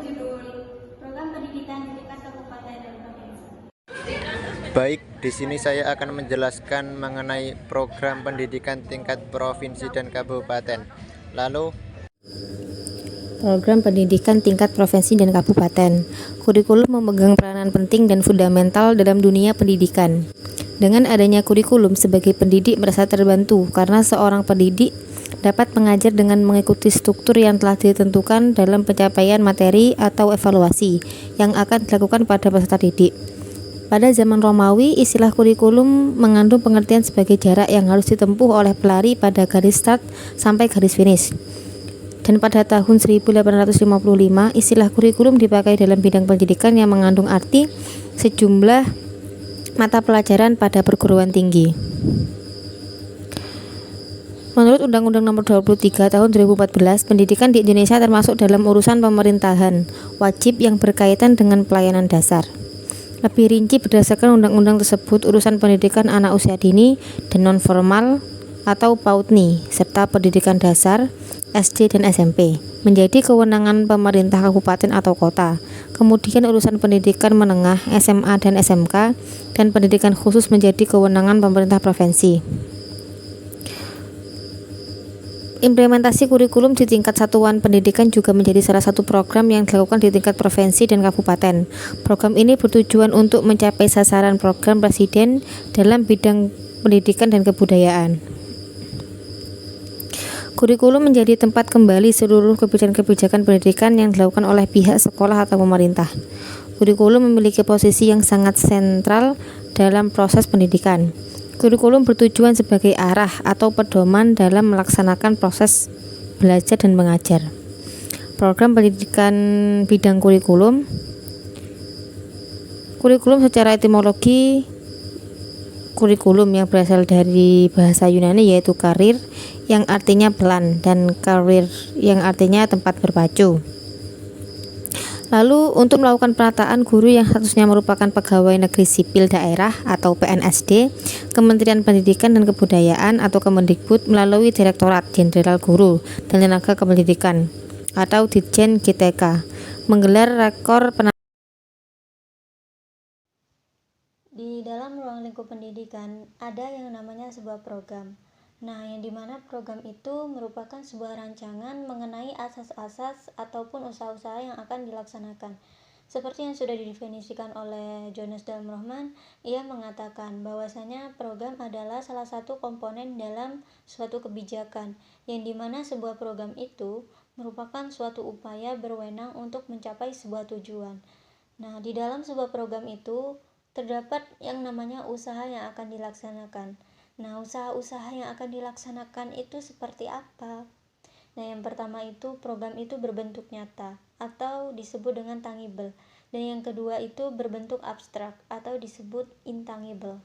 berjudul Program Pendidikan di tingkat kabupaten dan provinsi. Baik, di sini saya akan menjelaskan mengenai program pendidikan tingkat provinsi dan kabupaten. Lalu, Program pendidikan tingkat provinsi dan kabupaten. Kurikulum memegang peranan penting dan fundamental dalam dunia pendidikan. Dengan adanya kurikulum, sebagai pendidik merasa terbantu karena seorang pendidik dapat mengajar dengan mengikuti struktur yang telah ditentukan dalam pencapaian materi atau evaluasi yang akan dilakukan pada peserta didik. Pada zaman Romawi, istilah kurikulum mengandung pengertian sebagai jarak yang harus ditempuh oleh pelari pada garis start sampai garis finish. Dan pada tahun 1855, istilah kurikulum dipakai dalam bidang pendidikan yang mengandung arti sejumlah mata pelajaran pada perguruan tinggi. Menurut Undang-Undang Nomor 23 Tahun 2014, pendidikan di Indonesia termasuk dalam urusan pemerintahan wajib yang berkaitan dengan pelayanan dasar. Lebih rinci berdasarkan undang-undang tersebut, urusan pendidikan anak usia dini dan non-formal atau PAUDNI serta pendidikan dasar SD dan SMP menjadi kewenangan pemerintah kabupaten atau kota. Kemudian urusan pendidikan menengah, SMA dan SMK dan pendidikan khusus menjadi kewenangan pemerintah provinsi. Implementasi kurikulum di tingkat satuan pendidikan juga menjadi salah satu program yang dilakukan di tingkat provinsi dan kabupaten. Program ini bertujuan untuk mencapai sasaran program Presiden dalam bidang pendidikan dan kebudayaan. Kurikulum menjadi tempat kembali seluruh kebijakan-kebijakan pendidikan yang dilakukan oleh pihak sekolah atau pemerintah. Kurikulum memiliki posisi yang sangat sentral dalam proses pendidikan. Kurikulum bertujuan sebagai arah atau pedoman dalam melaksanakan proses belajar dan mengajar. Program pendidikan bidang kurikulum. Kurikulum secara etimologi kurikulum yang berasal dari bahasa Yunani yaitu karir yang artinya pelan dan karir yang artinya tempat berpacu. Lalu untuk melakukan penataan guru yang statusnya merupakan pegawai negeri sipil daerah atau PNSD, Kementerian Pendidikan dan Kebudayaan atau Kemendikbud melalui Direktorat Jenderal Guru dan Tenaga Kependidikan atau Ditjen GTK menggelar rekor penanaman. Di dalam ruang lingkup pendidikan ada yang namanya sebuah program. Nah, yang dimana program itu merupakan sebuah rancangan mengenai asas-asas ataupun usaha-usaha yang akan dilaksanakan. Seperti yang sudah didefinisikan oleh Jonas Dalmrohman, ia mengatakan bahwasanya program adalah salah satu komponen dalam suatu kebijakan, yang dimana sebuah program itu merupakan suatu upaya berwenang untuk mencapai sebuah tujuan. Nah, di dalam sebuah program itu terdapat yang namanya usaha yang akan dilaksanakan. Nah, usaha-usaha yang akan dilaksanakan itu seperti apa? Nah, yang pertama itu program itu berbentuk nyata atau disebut dengan tangible. Dan yang kedua itu berbentuk abstrak atau disebut intangible.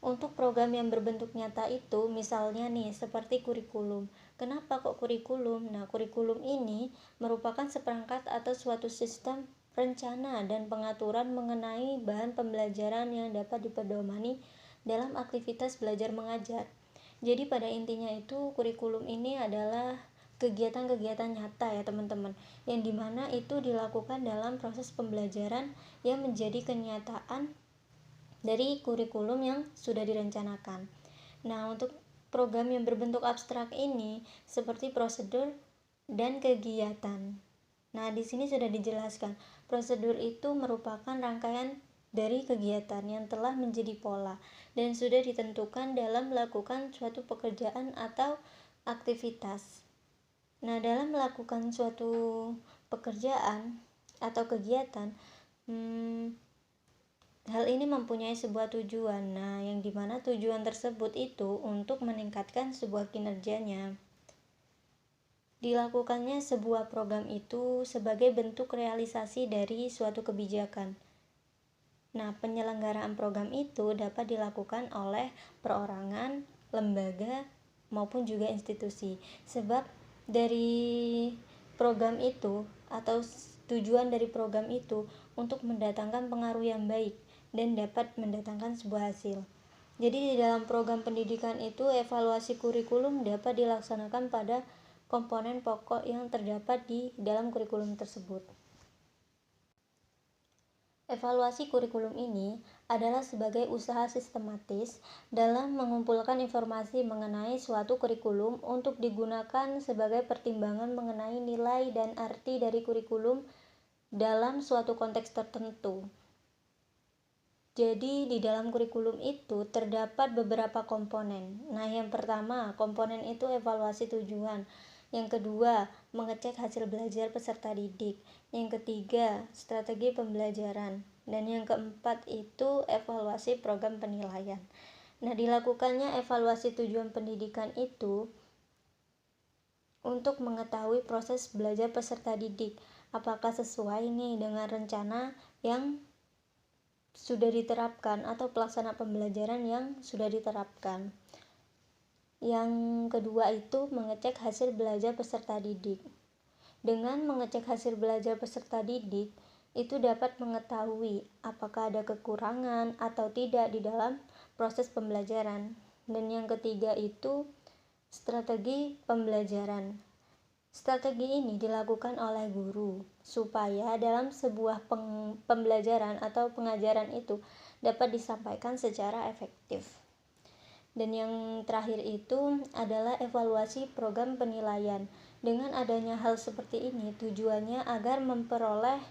Untuk program yang berbentuk nyata itu misalnya nih seperti kurikulum. Kenapa kok kurikulum? Nah, kurikulum ini merupakan seperangkat atau suatu sistem rencana dan pengaturan mengenai bahan pembelajaran yang dapat dipedomani dalam aktivitas belajar mengajar. Jadi pada intinya itu kurikulum ini adalah kegiatan-kegiatan nyata ya teman-teman, yang dimana itu dilakukan dalam proses pembelajaran yang menjadi kenyataan dari kurikulum yang sudah direncanakan. Nah, untuk program yang berbentuk abstrak ini seperti prosedur dan kegiatan. Nah, di sini sudah dijelaskan, prosedur itu merupakan rangkaian dari kegiatan yang telah menjadi pola dan sudah ditentukan dalam melakukan suatu pekerjaan atau aktivitas. Nah, dalam melakukan suatu pekerjaan atau kegiatan, hal ini mempunyai sebuah tujuan. Nah, yang dimana tujuan tersebut itu untuk meningkatkan sebuah kinerjanya. Dilakukannya sebuah program itu sebagai bentuk realisasi dari suatu kebijakan. Nah, penyelenggaraan program itu dapat dilakukan oleh perorangan, lembaga, maupun juga institusi. Sebab dari program itu atau tujuan dari program itu untuk mendatangkan pengaruh yang baik dan dapat mendatangkan sebuah hasil. Jadi di dalam program pendidikan itu evaluasi kurikulum dapat dilaksanakan pada komponen pokok yang terdapat di dalam kurikulum tersebut. Evaluasi kurikulum ini adalah sebagai usaha sistematis dalam mengumpulkan informasi mengenai suatu kurikulum untuk digunakan sebagai pertimbangan mengenai nilai dan arti dari kurikulum dalam suatu konteks tertentu. Jadi di dalam kurikulum itu terdapat beberapa komponen. Nah, yang pertama, komponen itu evaluasi tujuan. Yang kedua, mengecek hasil belajar peserta didik. Yang ketiga, strategi pembelajaran. Dan yang keempat itu evaluasi program penilaian. Nah, dilakukannya evaluasi tujuan pendidikan itu untuk mengetahui proses belajar peserta didik. Apakah sesuai nih dengan rencana yang sudah diterapkan atau pelaksana pembelajaran yang sudah diterapkan. Yang kedua itu mengecek hasil belajar peserta didik. Dengan mengecek hasil belajar peserta didik, itu dapat mengetahui apakah ada kekurangan atau tidak di dalam proses pembelajaran. Dan yang ketiga itu strategi pembelajaran. Strategi ini dilakukan oleh guru supaya dalam sebuah pembelajaran atau pengajaran itu dapat disampaikan secara efektif. Dan yang terakhir itu adalah evaluasi program penilaian. Dengan adanya hal seperti ini, tujuannya agar memperoleh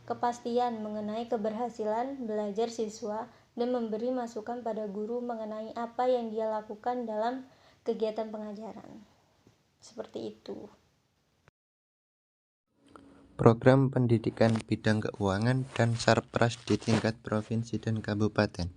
kepastian mengenai keberhasilan belajar siswa dan memberi masukan pada guru mengenai apa yang dia lakukan dalam kegiatan pengajaran. Seperti itu. Program pendidikan bidang keuangan dan Sarpras di tingkat provinsi dan kabupaten.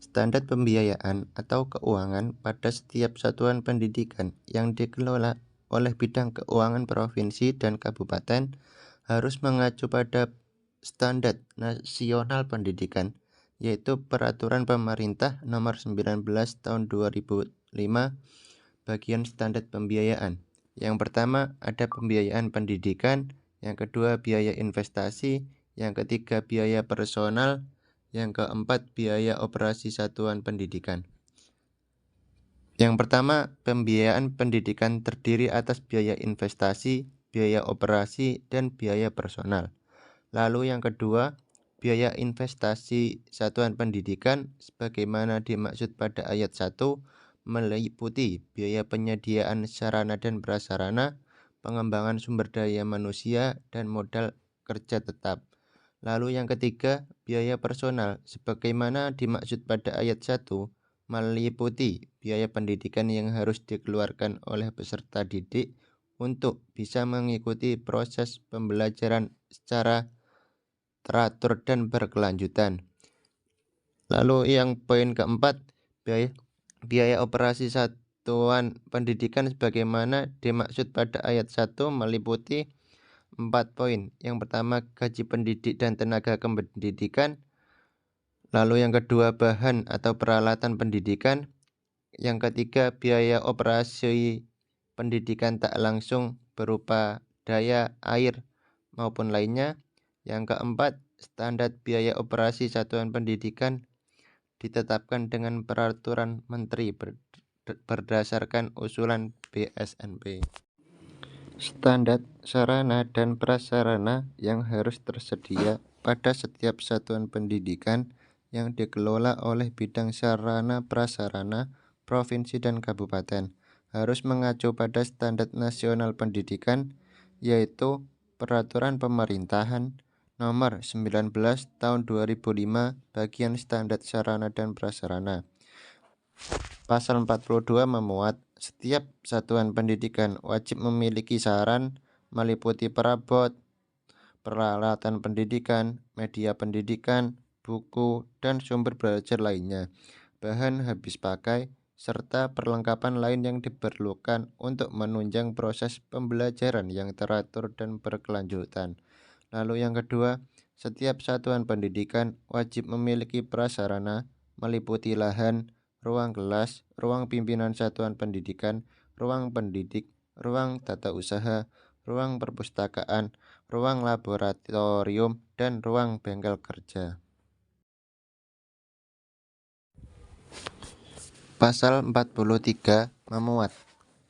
Standar pembiayaan atau keuangan pada setiap satuan pendidikan yang dikelola oleh bidang keuangan provinsi dan kabupaten harus mengacu pada standar nasional pendidikan, yaitu Peraturan Pemerintah Nomor 19 Tahun 2005 bagian standar pembiayaan. Yang pertama ada pembiayaan pendidikan, yang kedua biaya investasi, yang ketiga biaya personal, yang keempat biaya operasi satuan pendidikan. Yang pertama, pembiayaan pendidikan terdiri atas biaya investasi, biaya operasi, dan biaya personal. Lalu yang kedua, biaya investasi satuan pendidikan sebagaimana dimaksud pada ayat 1 meliputi biaya penyediaan sarana dan prasarana, pengembangan sumber daya manusia, dan modal kerja tetap. Lalu yang ketiga, biaya personal sebagaimana dimaksud pada ayat 1 meliputi biaya pendidikan yang harus dikeluarkan oleh peserta didik untuk bisa mengikuti proses pembelajaran secara teratur dan berkelanjutan. Lalu yang poin keempat, biaya operasi satuan pendidikan sebagaimana dimaksud pada ayat 1 meliputi 4 poin. Yang pertama, gaji pendidik dan tenaga kependidikan. Lalu yang kedua, bahan atau peralatan pendidikan. Yang ketiga, biaya operasi pendidikan tak langsung berupa daya, air, maupun lainnya. Yang keempat, standar biaya operasi satuan pendidikan ditetapkan dengan peraturan menteri berdasarkan usulan BSNP. Standar sarana dan prasarana yang harus tersedia pada setiap satuan pendidikan yang dikelola oleh bidang sarana prasarana provinsi dan kabupaten harus mengacu pada standar nasional pendidikan, yaitu Peraturan Pemerintahan Nomor 19 Tahun 2005 bagian standar sarana dan prasarana. Pasal 42 memuat setiap satuan pendidikan wajib memiliki saran meliputi perabot, peralatan pendidikan, media pendidikan, buku, dan sumber belajar lainnya, bahan habis pakai, serta perlengkapan lain yang diperlukan untuk menunjang proses pembelajaran yang teratur dan berkelanjutan. Lalu yang kedua, setiap satuan pendidikan wajib memiliki prasarana meliputi lahan, ruang kelas, ruang pimpinan satuan pendidikan, ruang pendidik, ruang tata usaha, ruang perpustakaan, ruang laboratorium, dan ruang bengkel kerja. Pasal 43 memuat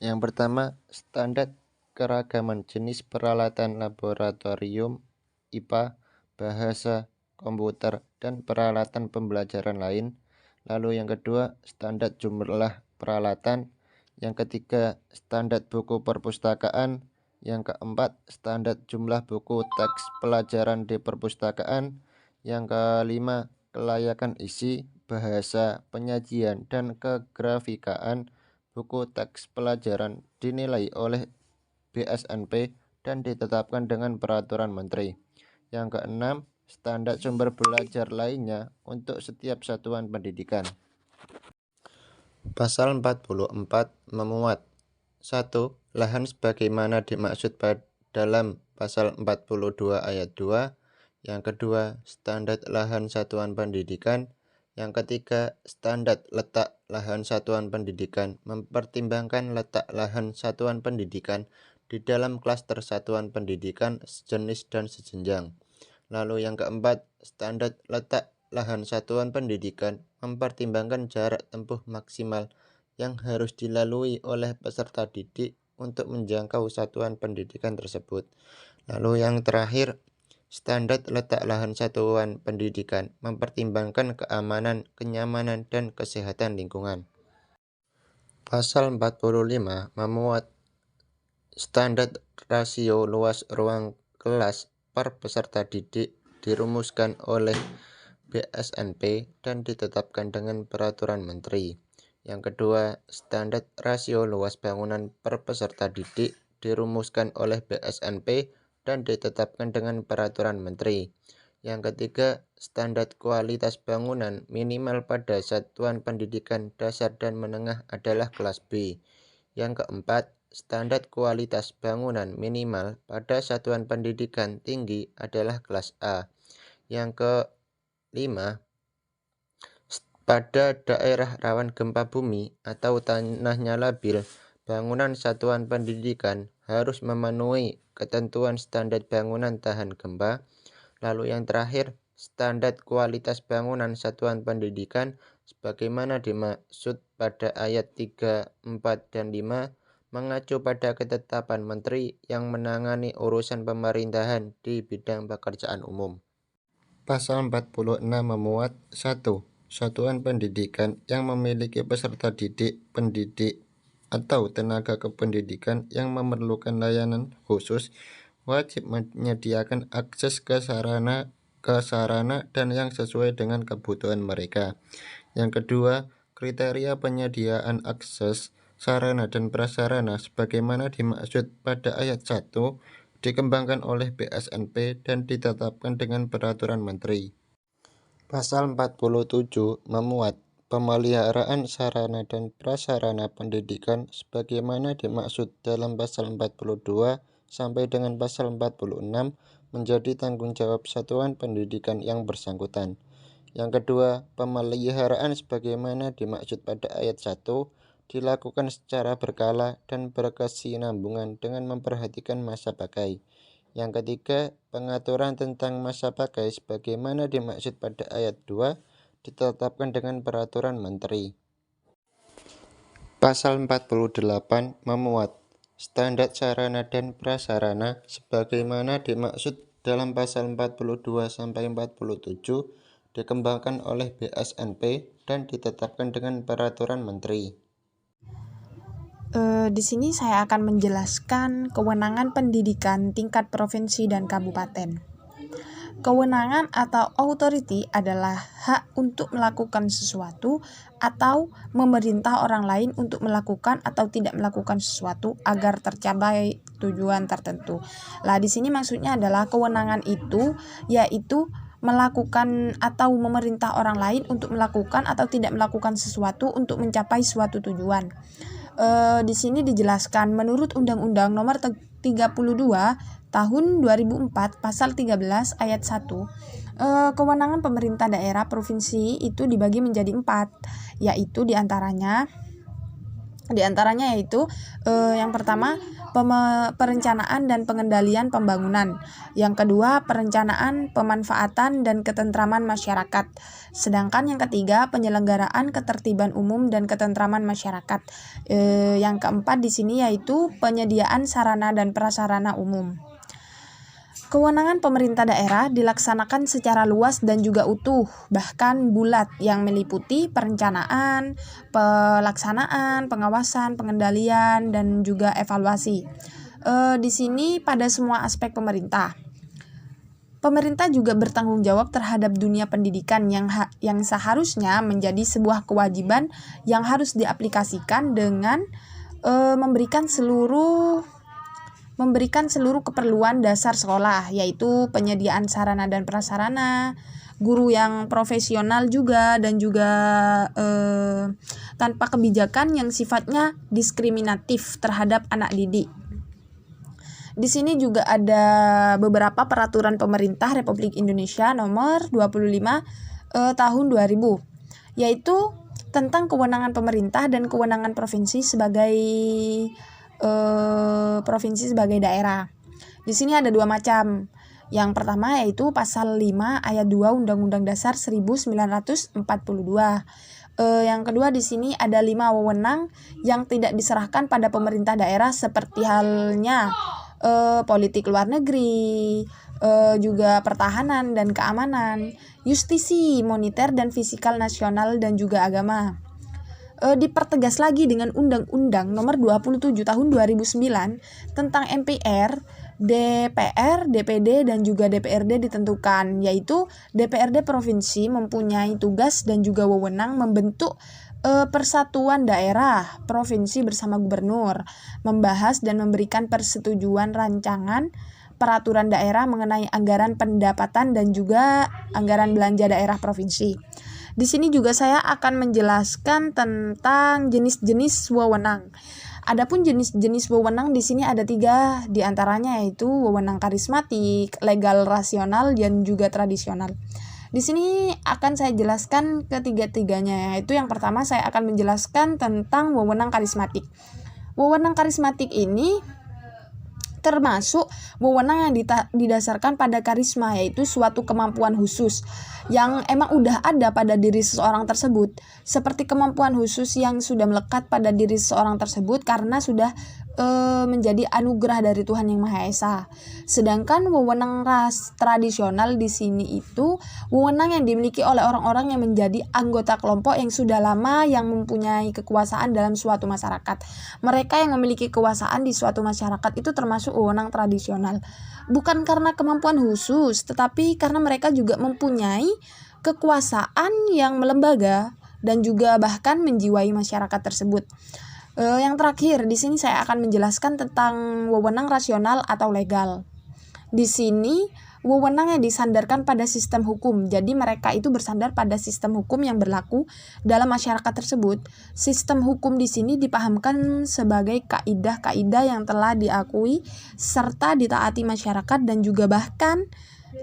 yang pertama, standar keragaman jenis peralatan laboratorium, IPA, bahasa, komputer, dan peralatan pembelajaran lain. Lalu yang kedua, standar jumlah peralatan. Yang ketiga, standar buku perpustakaan. Yang keempat, standar jumlah buku teks pelajaran di perpustakaan. Yang kelima, kelayakan isi, bahasa, penyajian, dan kegrafikaan buku teks pelajaran dinilai oleh BSNP dan ditetapkan dengan peraturan menteri. Yang keenam, standar sumber belajar lainnya untuk setiap satuan pendidikan. Pasal 44 memuat 1. Lahan sebagaimana dimaksud dalam pasal 42 ayat 2. Yang kedua, standar lahan satuan pendidikan. Yang ketiga, standar letak lahan satuan pendidikan mempertimbangkan letak lahan satuan pendidikan di dalam klaster satuan pendidikan sejenis dan sejenjang. Lalu yang keempat, standar letak lahan satuan pendidikan mempertimbangkan jarak tempuh maksimal yang harus dilalui oleh peserta didik untuk menjangkau satuan pendidikan tersebut. Lalu yang terakhir, standar letak lahan satuan pendidikan mempertimbangkan keamanan, kenyamanan, dan kesehatan lingkungan. Pasal 45 memuat standar rasio luas ruang kelas per peserta didik dirumuskan oleh BSNP dan ditetapkan dengan peraturan menteri. Yang kedua, standar rasio luas bangunan per peserta didik dirumuskan oleh BSNP dan ditetapkan dengan peraturan menteri. Yang ketiga, standar kualitas bangunan minimal pada satuan pendidikan dasar dan menengah adalah kelas B. Yang keempat, standar kualitas bangunan minimal pada satuan pendidikan tinggi adalah kelas A. Yang kelima, pada daerah rawan gempa bumi atau tanahnya labil, bangunan satuan pendidikan harus memenuhi ketentuan standar bangunan tahan gempa. Lalu yang terakhir, standar kualitas bangunan satuan pendidikan sebagaimana dimaksud pada ayat 3, 4, dan 5 mengacu pada ketetapan menteri yang menangani urusan pemerintahan di bidang pekerjaan umum. Pasal 46 memuat 1. Satuan pendidikan yang memiliki peserta didik, pendidik, atau tenaga kependidikan yang memerlukan layanan khusus wajib menyediakan akses ke sarana dan yang sesuai dengan kebutuhan mereka. Yang kedua, kriteria penyediaan akses, sarana dan prasarana sebagaimana dimaksud pada ayat 1 dikembangkan oleh BSNP dan ditetapkan dengan peraturan menteri. Pasal 47 memuat pemeliharaan sarana dan prasarana pendidikan sebagaimana dimaksud dalam pasal 42 sampai dengan pasal 46 menjadi tanggung jawab satuan pendidikan yang bersangkutan. Yang kedua, pemeliharaan sebagaimana dimaksud pada ayat 1 dilakukan secara berkala dan berkesinambungan dengan memperhatikan masa pakai. Yang ketiga, pengaturan tentang masa pakai sebagaimana dimaksud pada ayat 2 ditetapkan dengan peraturan menteri. Pasal 48 memuat standar sarana dan prasarana sebagaimana dimaksud dalam pasal 42 sampai 47 dikembangkan oleh BSNP dan ditetapkan dengan peraturan menteri. Di sini saya akan menjelaskan kewenangan pendidikan tingkat provinsi dan kabupaten. Kewenangan atau authority adalah hak untuk melakukan sesuatu atau memerintah orang lain untuk melakukan atau tidak melakukan sesuatu agar tercapai tujuan tertentu. Di sini maksudnya adalah kewenangan itu yaitu melakukan atau memerintah orang lain untuk melakukan atau tidak melakukan sesuatu untuk mencapai suatu tujuan. Di sini dijelaskan menurut Undang-Undang Nomor 32 Tahun 2004 Pasal 13 Ayat 1, kewenangan pemerintah daerah provinsi itu dibagi menjadi 4, yaitu diantaranya yaitu yang pertama perencanaan dan pengendalian pembangunan, yang kedua perencanaan, pemanfaatan dan ketentraman masyarakat, sedangkan yang ketiga penyelenggaraan ketertiban umum dan ketentraman masyarakat. Yang keempat di sini yaitu penyediaan sarana dan prasarana umum. Kewenangan pemerintah daerah dilaksanakan secara luas dan juga utuh, bahkan bulat, yang meliputi perencanaan, pelaksanaan, pengawasan, pengendalian, dan juga evaluasi. Di sini pada semua aspek pemerintah. Pemerintah juga bertanggung jawab terhadap dunia pendidikan yang seharusnya menjadi sebuah kewajiban yang harus diaplikasikan dengan memberikan seluruh keperluan dasar sekolah, yaitu penyediaan sarana dan prasarana, guru yang profesional juga, dan juga tanpa kebijakan yang sifatnya diskriminatif terhadap anak didik. Di sini juga ada beberapa peraturan pemerintah Republik Indonesia nomor 25 tahun 2000, yaitu tentang kewenangan pemerintah dan kewenangan provinsi sebagai daerah. Di sini ada dua macam. Yang pertama yaitu pasal 5 ayat 2 Undang-Undang Dasar 1942. Yang kedua di sini ada 5 wewenang yang tidak diserahkan pada pemerintah daerah seperti halnya politik luar negeri, juga pertahanan dan keamanan, justisi, moneter dan fiskal nasional, dan juga agama. Dipertegas lagi dengan Undang-Undang Nomor 27 Tahun 2009 tentang MPR, DPR, DPD, dan juga DPRD ditentukan, yaitu DPRD provinsi mempunyai tugas dan juga wewenang membentuk persatuan daerah provinsi bersama gubernur, membahas dan memberikan persetujuan rancangan peraturan daerah mengenai anggaran pendapatan dan juga anggaran belanja daerah provinsi. Di sini juga saya akan menjelaskan tentang jenis-jenis wewenang. Adapun jenis-jenis wewenang di sini ada 3 diantaranya, yaitu wewenang karismatik, legal rasional, dan juga tradisional. Di sini akan saya jelaskan ketiga-tiganya, yaitu yang pertama saya akan menjelaskan tentang wewenang karismatik. Wewenang karismatik ini termasuk wewenang yang didasarkan pada karisma, yaitu suatu kemampuan khusus yang emang udah ada pada diri seseorang tersebut, seperti kemampuan khusus yang sudah melekat pada diri seseorang tersebut karena sudah menjadi anugerah dari Tuhan Yang Maha Esa. Sedangkan wewenang tradisional di sini itu wewenang yang dimiliki oleh orang-orang yang menjadi anggota kelompok yang sudah lama yang mempunyai kekuasaan dalam suatu masyarakat. Mereka yang memiliki kekuasaan di suatu masyarakat itu termasuk wewenang tradisional. Bukan karena kemampuan khusus, tetapi karena mereka juga mempunyai kekuasaan yang melembaga dan juga bahkan menjiwai masyarakat tersebut. Yang terakhir, di sini saya akan menjelaskan tentang wewenang rasional atau legal. Di sini wewenang yang disandarkan pada sistem hukum. Jadi mereka itu bersandar pada sistem hukum yang berlaku dalam masyarakat tersebut. Sistem hukum di sini dipahamkan sebagai kaidah-kaidah yang telah diakui serta ditaati masyarakat dan juga bahkan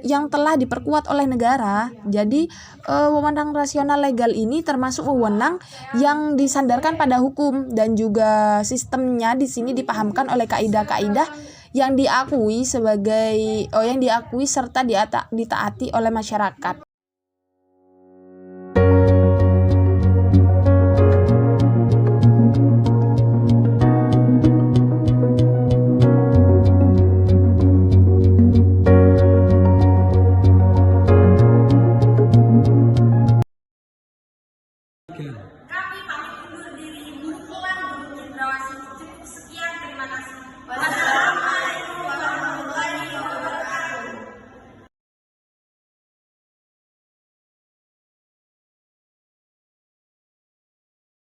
yang telah diperkuat oleh negara. Jadi wewenang rasional legal ini termasuk wewenang yang disandarkan pada hukum dan juga sistemnya di sini dipahamkan oleh kaidah-kaidah yang diakui serta ditaati oleh masyarakat.